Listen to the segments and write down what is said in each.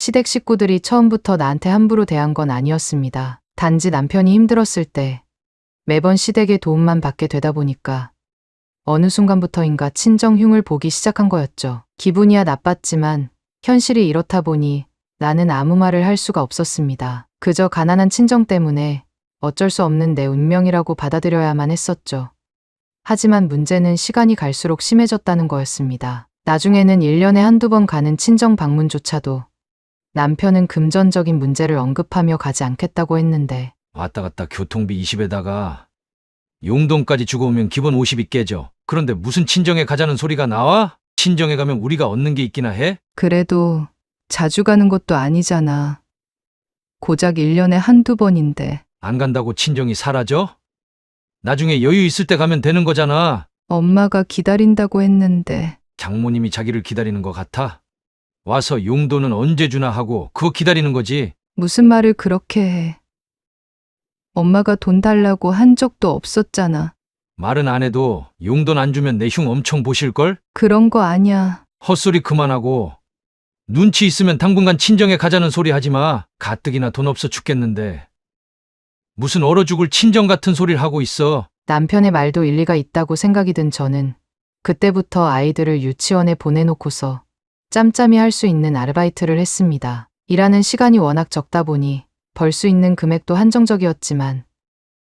시댁 식구들이 처음부터 나한테 함부로 대한 건 아니었습니다. 단지 남편이 힘들었을 때 매번 시댁의 도움만 받게 되다 보니까 어느 순간부터인가 친정 흉을 보기 시작한 거였죠. 기분이야 나빴지만 현실이 이렇다 보니 나는 아무 말을 할 수가 없었습니다. 그저 가난한 친정 때문에 어쩔 수 없는 내 운명이라고 받아들여야만 했었죠. 하지만 문제는 시간이 갈수록 심해졌다는 거였습니다. 나중에는 1년에 한두 번 가는 친정 방문조차도 남편은 금전적인 문제를 언급하며 가지 않겠다고 했는데 왔다 갔다 교통비 20에다가 용돈까지 주고 오면 기본 50이 깨져. 그런데 무슨 친정에 가자는 소리가 나와? 친정에 가면 우리가 얻는 게 있기나 해? 그래도 자주 가는 것도 아니잖아. 고작 1년에 한두 번인데. 안 간다고 친정이 사라져? 나중에 여유 있을 때 가면 되는 거잖아. 엄마가 기다린다고 했는데. 장모님이 자기를 기다리는 것 같아? 와서 용돈은 언제 주나 하고 그거 기다리는 거지. 무슨 말을 그렇게 해. 엄마가 돈 달라고 한 적도 없었잖아. 말은 안 해도 용돈 안 주면 내 흉 엄청 보실걸? 그런 거 아니야. 헛소리 그만하고 눈치 있으면 당분간 친정에 가자는 소리 하지 마. 가뜩이나 돈 없어 죽겠는데 무슨 얼어 죽을 친정 같은 소리를 하고 있어. 남편의 말도 일리가 있다고 생각이 든 저는 그때부터 아이들을 유치원에 보내놓고서 짬짬이 할 수 있는 아르바이트를 했습니다. 일하는 시간이 워낙 적다 보니 벌 수 있는 금액도 한정적이었지만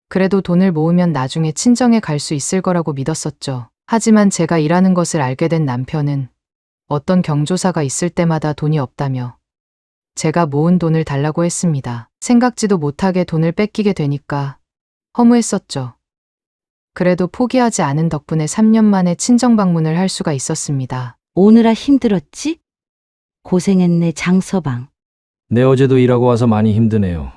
그래도 돈을 모으면 나중에 친정에 갈 수 있을 거라고 믿었었죠. 하지만 제가 일하는 것을 알게 된 남편은 어떤 경조사가 있을 때마다 돈이 없다며 제가 모은 돈을 달라고 했습니다. 생각지도 못하게 돈을 뺏기게 되니까 허무했었죠. 그래도 포기하지 않은 덕분에 3년 만에 친정 방문을 할 수가 있었습니다. 오느라 힘들었지? 고생했네, 장서방. 네, 어제도 일하고 와서 많이 힘드네요.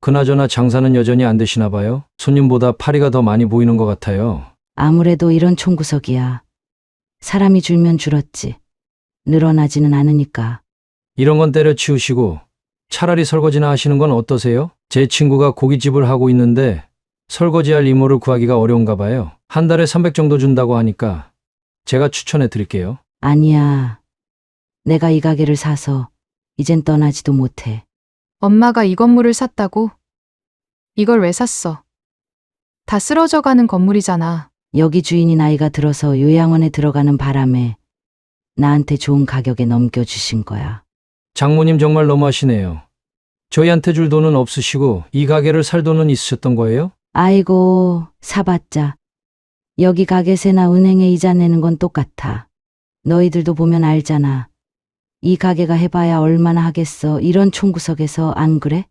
그나저나 장사는 여전히 안 되시나 봐요? 손님보다 파리가 더 많이 보이는 것 같아요. 아무래도 이런 총구석이야. 사람이 줄면 줄었지. 늘어나지는 않으니까. 이런 건 때려치우시고 차라리 설거지나 하시는 건 어떠세요? 제 친구가 고깃집을 하고 있는데 설거지할 이모를 구하기가 어려운가 봐요. 한 달에 300 정도 준다고 하니까 제가 추천해 드릴게요. 아니야. 내가 이 가게를 사서 이젠 떠나지도 못해. 엄마가 이 건물을 샀다고? 이걸 왜 샀어? 다 쓰러져가는 건물이잖아. 여기 주인이 나이가 들어서 요양원에 들어가는 바람에 나한테 좋은 가격에 넘겨주신 거야. 장모님 정말 너무하시네요. 저희한테 줄 돈은 없으시고 이 가게를 살 돈은 있으셨던 거예요? 아이고, 사봤자. 여기 가게세나 은행에 이자 내는 건 똑같아. 너희들도 보면 알잖아. 이 가게가 해봐야 얼마나 하겠어. 이런 총구석에서 안 그래?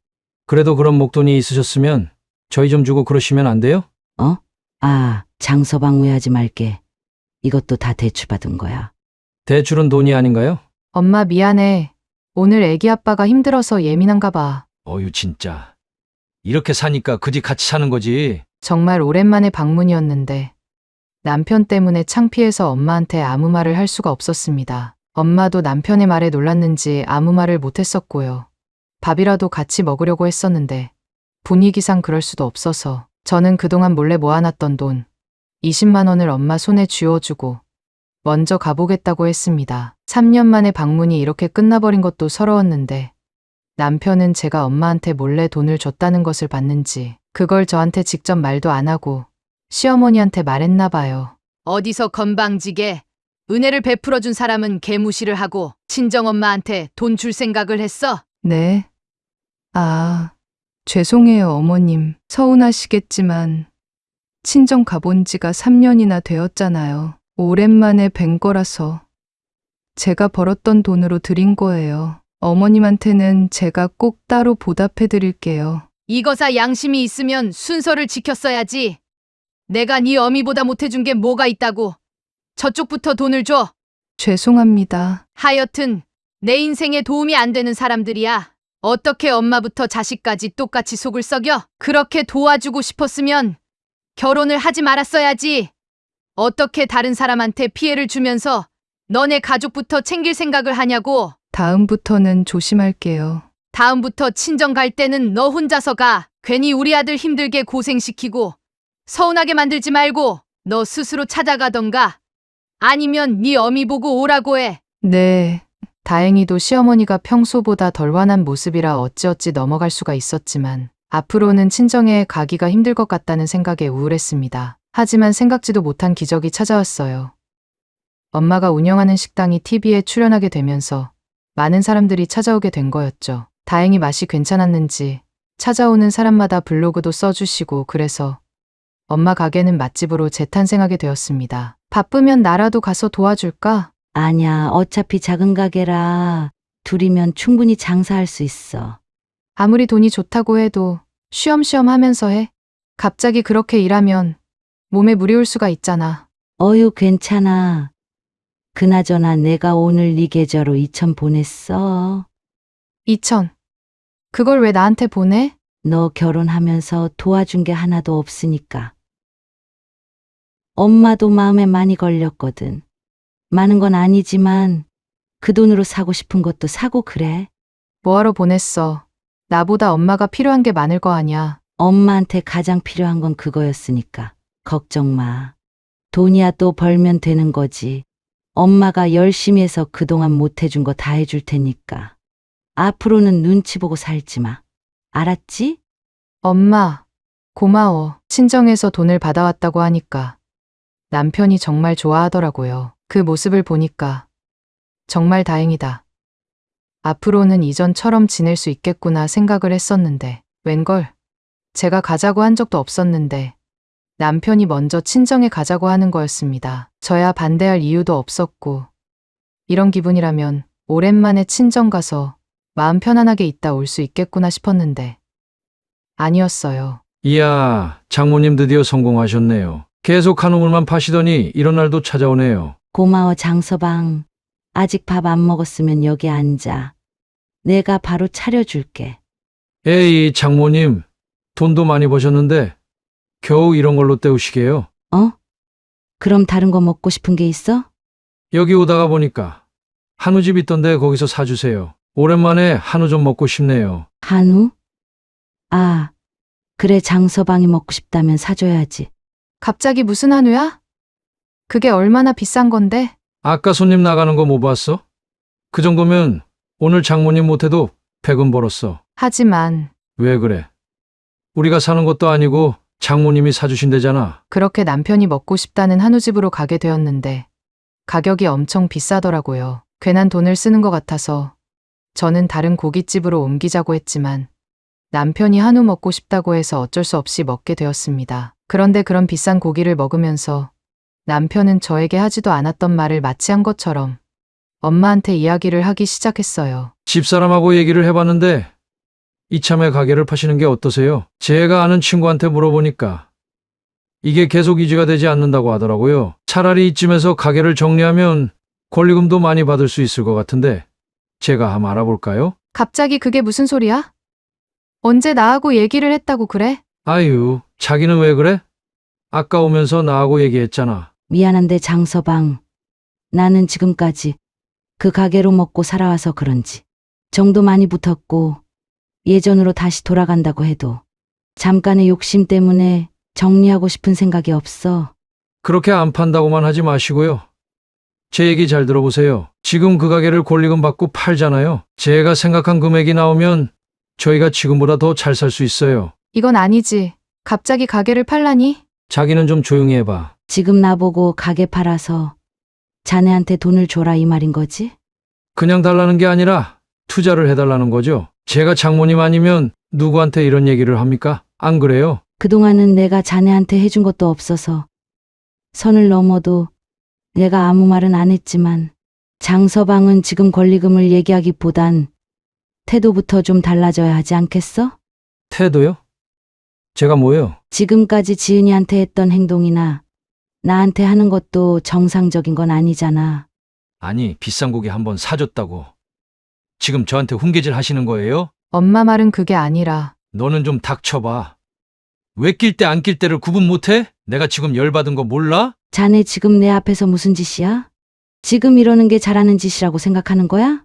그래도 그런 목돈이 있으셨으면 저희 좀 주고 그러시면 안 돼요? 어? 아, 장서방 오해하지 말게. 이것도 다 대출받은 거야. 대출은 돈이 아닌가요? 엄마 미안해. 오늘 애기 아빠가 힘들어서 예민한가 봐. 어휴 진짜. 이렇게 사니까 그지 같이 사는 거지. 정말 오랜만에 방문이었는데 남편 때문에 창피해서 엄마한테 아무 말을 할 수가 없었습니다. 엄마도 남편의 말에 놀랐는지 아무 말을 못했었고요. 밥이라도 같이 먹으려고 했었는데 분위기상 그럴 수도 없어서 저는 그동안 몰래 모아놨던 돈 20만 원을 엄마 손에 쥐어주고 먼저 가보겠다고 했습니다. 3년 만에 방문이 이렇게 끝나버린 것도 서러웠는데 남편은 제가 엄마한테 몰래 돈을 줬다는 것을 봤는지 그걸 저한테 직접 말도 안 하고 시어머니한테 말했나 봐요. 어디서 건방지게 은혜를 베풀어준 사람은 개무시를 하고 친정엄마한테 돈 줄 생각을 했어? 네. 아, 죄송해요, 어머님. 서운하시겠지만 친정 가본 지가 3년이나 되었잖아요. 오랜만에 뵌 거라서 제가 벌었던 돈으로 드린 거예요. 어머님한테는 제가 꼭 따로 보답해 드릴게요. 이거사 양심이 있으면 순서를 지켰어야지. 내가 네 어미보다 못해준 게 뭐가 있다고. 저쪽부터 돈을 줘. 죄송합니다. 하여튼 내 인생에 도움이 안 되는 사람들이야. 어떻게 엄마부터 자식까지 똑같이 속을 썩여? 그렇게 도와주고 싶었으면 결혼을 하지 말았어야지. 어떻게 다른 사람한테 피해를 주면서 너네 가족부터 챙길 생각을 하냐고. 다음부터는 조심할게요. 다음부터 친정 갈 때는 너 혼자서 가. 괜히 우리 아들 힘들게 고생시키고 서운하게 만들지 말고 너 스스로 찾아가던가 아니면 네 어미 보고 오라고 해. 네, 다행히도 시어머니가 평소보다 덜 화난 모습이라 어찌어찌 넘어갈 수가 있었지만 앞으로는 친정에 가기가 힘들 것 같다는 생각에 우울했습니다. 하지만 생각지도 못한 기적이 찾아왔어요. 엄마가 운영하는 식당이 TV에 출연하게 되면서 많은 사람들이 찾아오게 된 거였죠. 다행히 맛이 괜찮았는지 찾아오는 사람마다 블로그도 써주시고 그래서 엄마 가게는 맛집으로 재탄생하게 되었습니다. 바쁘면 나라도 가서 도와줄까? 아냐, 어차피 작은 가게라 둘이면 충분히 장사할 수 있어. 아무리 돈이 좋다고 해도 쉬엄쉬엄 하면서 해. 갑자기 그렇게 일하면 몸에 무리 올 수가 있잖아. 어유, 괜찮아. 그나저나 내가 오늘 네 계좌로 2천 보냈어. 2천. 그걸 왜 나한테 보내? 너 결혼하면서 도와준 게 하나도 없으니까. 엄마도 마음에 많이 걸렸거든. 많은 건 아니지만 그 돈으로 사고 싶은 것도 사고 그래. 뭐하러 보냈어? 나보다 엄마가 필요한 게 많을 거 아냐. 엄마한테 가장 필요한 건 그거였으니까. 걱정 마. 돈이야 또 벌면 되는 거지. 엄마가 열심히 해서 그동안 못 해준 거 다 해줄 테니까. 앞으로는 눈치 보고 살지 마. 알았지? 엄마, 고마워. 친정에서 돈을 받아왔다고 하니까 남편이 정말 좋아하더라고요. 그 모습을 보니까 정말 다행이다. 앞으로는 이전처럼 지낼 수 있겠구나 생각을 했었는데 웬걸 제가 가자고 한 적도 없었는데 남편이 먼저 친정에 가자고 하는 거였습니다. 저야 반대할 이유도 없었고 이런 기분이라면 오랜만에 친정 가서 마음 편안하게 있다 올 수 있겠구나 싶었는데 아니었어요. 이야, 장모님 드디어 성공하셨네요. 계속 한우물만 파시더니 이런 날도 찾아오네요. 고마워, 장서방. 아직 밥 안 먹었으면 여기 앉아. 내가 바로 차려줄게. 에이, 장모님, 돈도 많이 버셨는데 겨우 이런 걸로 때우시게요. 어? 그럼 다른 거 먹고 싶은 게 있어? 여기 오다가 보니까 한우집 있던데 거기서 사주세요. 오랜만에 한우 좀 먹고 싶네요. 한우? 아, 그래, 장서방이 먹고 싶다면 사줘야지. 갑자기 무슨 한우야? 그게 얼마나 비싼 건데? 아까 손님 나가는 거 못 봤어? 그 정도면 오늘 장모님 못해도 100은 벌었어. 하지만 왜 그래? 우리가 사는 것도 아니고 장모님이 사주신대잖아. 그렇게 남편이 먹고 싶다는 한우집으로 가게 되었는데 가격이 엄청 비싸더라고요. 괜한 돈을 쓰는 것 같아서 저는 다른 고깃집으로 옮기자고 했지만 남편이 한우 먹고 싶다고 해서 어쩔 수 없이 먹게 되었습니다. 그런데 그런 비싼 고기를 먹으면서 남편은 저에게 하지도 않았던 말을 마치 한 것처럼 엄마한테 이야기를 하기 시작했어요. 집사람하고 얘기를 해봤는데 이참에 가게를 파시는 게 어떠세요? 제가 아는 친구한테 물어보니까 이게 계속 유지가 되지 않는다고 하더라고요. 차라리 이쯤에서 가게를 정리하면 권리금도 많이 받을 수 있을 것 같은데 제가 한번 알아볼까요? 갑자기 그게 무슨 소리야? 언제 나하고 얘기를 했다고 그래? 아유, 자기는 왜 그래? 아까 오면서 나하고 얘기했잖아. 미안한데 장서방, 나는 지금까지 그 가게로 먹고 살아와서 그런지 정도 많이 붙었고 예전으로 다시 돌아간다고 해도 잠깐의 욕심 때문에 정리하고 싶은 생각이 없어. 그렇게 안 판다고만 하지 마시고요. 제 얘기 잘 들어보세요. 지금 그 가게를 권리금 받고 팔잖아요. 제가 생각한 금액이 나오면 저희가 지금보다 더 잘 살 수 있어요. 이건 아니지. 갑자기 가게를 팔라니? 자기는 좀 조용히 해봐. 지금 나보고 가게 팔아서 자네한테 돈을 줘라 이 말인 거지? 그냥 달라는 게 아니라 투자를 해달라는 거죠. 제가 장모님 아니면 누구한테 이런 얘기를 합니까? 안 그래요? 그동안은 내가 자네한테 해준 것도 없어서 선을 넘어도 내가 아무 말은 안 했지만 장서방은 지금 권리금을 얘기하기보단 태도부터 좀 달라져야 하지 않겠어? 태도요? 제가 뭐요? 지금까지 지은이한테 했던 행동이나 나한테 하는 것도 정상적인 건 아니잖아. 아니, 비싼 고기 한번 사줬다고. 지금 저한테 훈계질 하시는 거예요? 엄마 말은 그게 아니라 너는 좀 닥쳐봐. 왜 낄 때 안 낄 때를 구분 못해? 내가 지금 열받은 거 몰라? 자네 지금 내 앞에서 무슨 짓이야? 지금 이러는 게 잘하는 짓이라고 생각하는 거야?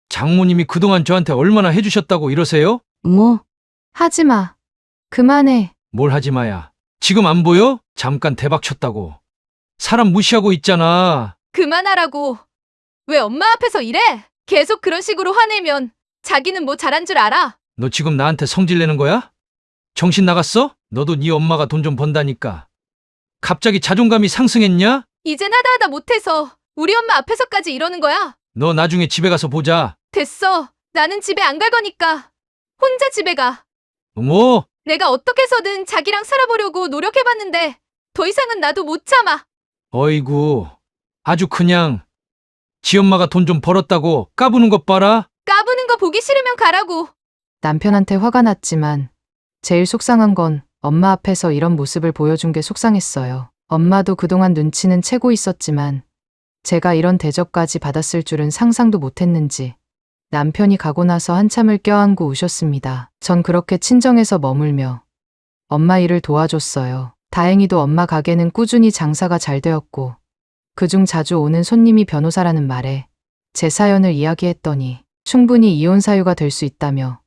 장모님이 그동안 저한테 얼마나 해주셨다고 이러세요? 뭐, 하지 마. 그만해. 뭘 하지 마야. 지금 안 보여? 잠깐 대박 쳤다고. 사람 무시하고 있잖아. 그만하라고. 왜 엄마 앞에서 이래? 계속 그런 식으로 화내면 자기는 뭐 잘한 줄 알아? 너 지금 나한테 성질 내는 거야? 정신 나갔어? 너도 네 엄마가 돈 좀 번다니까. 갑자기 자존감이 상승했냐? 이젠 하다 못해서 우리 엄마 앞에서까지 이러는 거야. 너 나중에 집에 가서 보자. 됐어. 나는 집에 안 갈 거니까. 혼자 집에 가. 뭐? 내가 어떻게 해서든 자기랑 살아보려고 노력해봤는데 더 이상은 나도 못 참아. 어이구, 아주 그냥 지 엄마가 돈 좀 벌었다고 까부는 것 봐라. 까부는 거 보기 싫으면 가라고. 남편한테 화가 났지만 제일 속상한 건 엄마 앞에서 이런 모습을 보여준 게 속상했어요. 엄마도 그동안 눈치는 채고 있었지만 제가 이런 대접까지 받았을 줄은 상상도 못했는지 남편이 가고 나서 한참을 껴안고 우셨습니다. 전 그렇게 친정에서 머물며 엄마 일을 도와줬어요. 다행히도 엄마 가게는 꾸준히 장사가 잘 되었고 그중 자주 오는 손님이 변호사라는 말에 제 사연을 이야기했더니 충분히 이혼 사유가 될 수 있다며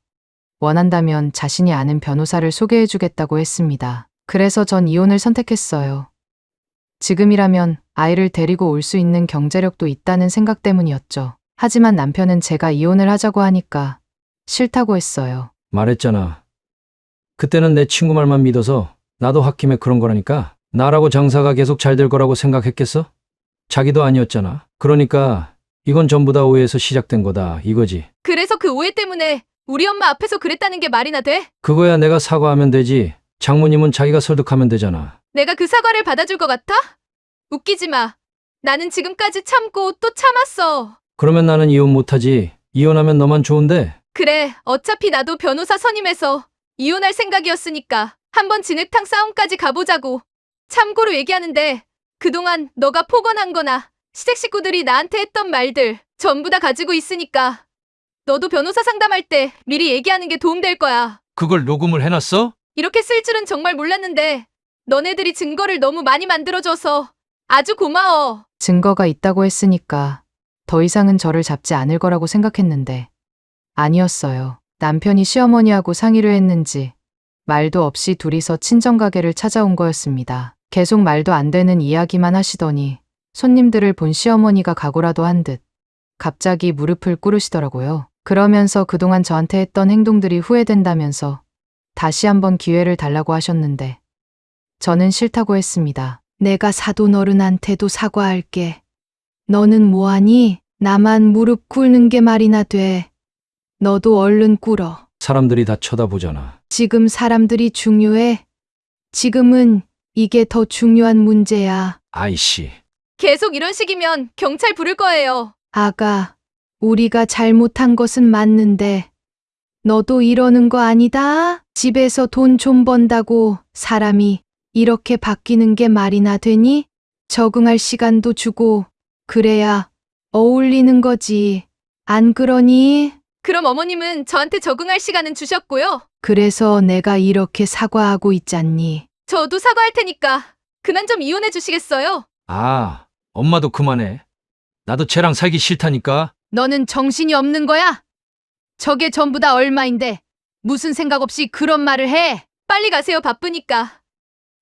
원한다면 자신이 아는 변호사를 소개해주겠다고 했습니다. 그래서 전 이혼을 선택했어요. 지금이라면 아이를 데리고 올 수 있는 경제력도 있다는 생각 때문이었죠. 하지만 남편은 제가 이혼을 하자고 하니까 싫다고 했어요. 말했잖아. 그때는 내 친구 말만 믿어서 나도 홧김에 그런 거라니까. 나라고 장사가 계속 잘 될 거라고 생각했겠어? 자기도 아니었잖아. 그러니까 이건 전부 다 오해에서 시작된 거다 이거지. 그래서 그 오해 때문에 우리 엄마 앞에서 그랬다는 게 말이나 돼? 그거야 내가 사과하면 되지. 장모님은 자기가 설득하면 되잖아. 내가 그 사과를 받아줄 것 같아? 웃기지 마. 나는 지금까지 참고 또 참았어. 그러면 나는 이혼 못하지. 이혼하면 너만 좋은데. 그래, 어차피 나도 변호사 선임해서 이혼할 생각이었으니까 한번 진흙탕 싸움까지 가보자고. 참고로 얘기하는데 그동안 너가 폭언한 거나 시댁 식구들이 나한테 했던 말들 전부 다 가지고 있으니까 너도 변호사 상담할 때 미리 얘기하는 게 도움될 거야. 그걸 녹음을 해놨어? 이렇게 쓸 줄은 정말 몰랐는데 너네들이 증거를 너무 많이 만들어줘서 아주 고마워. 증거가 있다고 했으니까 더 이상은 저를 잡지 않을 거라고 생각했는데 아니었어요. 남편이 시어머니하고 상의를 했는지 말도 없이 둘이서 친정가게를 찾아온 거였습니다. 계속 말도 안 되는 이야기만 하시더니 손님들을 본 시어머니가 각오라도 한 듯 갑자기 무릎을 꿇으시더라고요. 그러면서 그동안 저한테 했던 행동들이 후회된다면서 다시 한번 기회를 달라고 하셨는데 저는 싫다고 했습니다. 내가 사돈 어른한테도 사과할게. 너는 뭐하니? 나만 무릎 꿇는 게 말이나 돼. 너도 얼른 꿇어. 사람들이 다 쳐다보잖아. 지금 사람들이 중요해. 지금은 이게 더 중요한 문제야. 아이씨. 계속 이런 식이면 경찰 부를 거예요. 아가, 우리가 잘못한 것은 맞는데 너도 이러는 거 아니다? 집에서 돈 좀 번다고 사람이 이렇게 바뀌는 게 말이나 되니? 적응할 시간도 주고 그래야 어울리는 거지. 안 그러니? 그럼 어머님은 저한테 적응할 시간은 주셨고요. 그래서 내가 이렇게 사과하고 있잖니. 저도 사과할 테니까 그만 좀 이혼해 주시겠어요? 아, 엄마도 그만해. 나도 쟤랑 살기 싫다니까. 너는 정신이 없는 거야? 저게 전부 다 얼마인데 무슨 생각 없이 그런 말을 해? 빨리 가세요. 바쁘니까.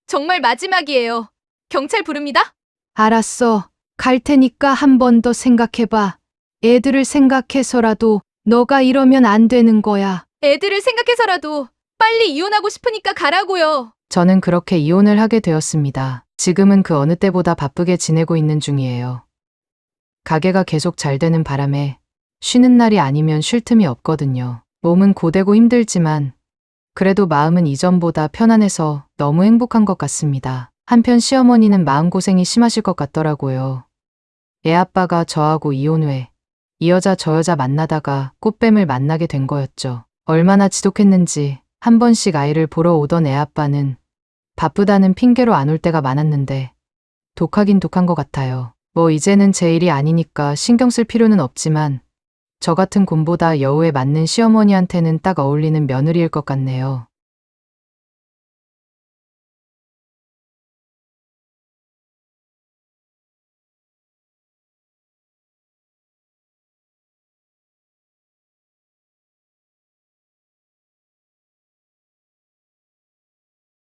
정말 마지막이에요. 경찰 부릅니다. 알았어. 갈 테니까 한 번 더 생각해봐. 애들을 생각해서라도 너가 이러면 안 되는 거야. 애들을 생각해서라도 빨리 이혼하고 싶으니까 가라고요. 저는 그렇게 이혼을 하게 되었습니다. 지금은 그 어느 때보다 바쁘게 지내고 있는 중이에요. 가게가 계속 잘 되는 바람에 쉬는 날이 아니면 쉴 틈이 없거든요. 몸은 고되고 힘들지만 그래도 마음은 이전보다 편안해서 너무 행복한 것 같습니다. 한편 시어머니는 마음고생이 심하실 것 같더라고요. 애 아빠가 저하고 이혼 후에 이 여자 저 여자 만나다가 꽃뱀을 만나게 된 거였죠. 얼마나 지독했는지 한 번씩 아이를 보러 오던 애 아빠는 바쁘다는 핑계로 안 올 때가 많았는데 독하긴 독한 것 같아요. 뭐 이제는 제 일이 아니니까 신경 쓸 필요는 없지만 저 같은 곰보다 여우에 맞는 시어머니한테는 딱 어울리는 며느리일 것 같네요.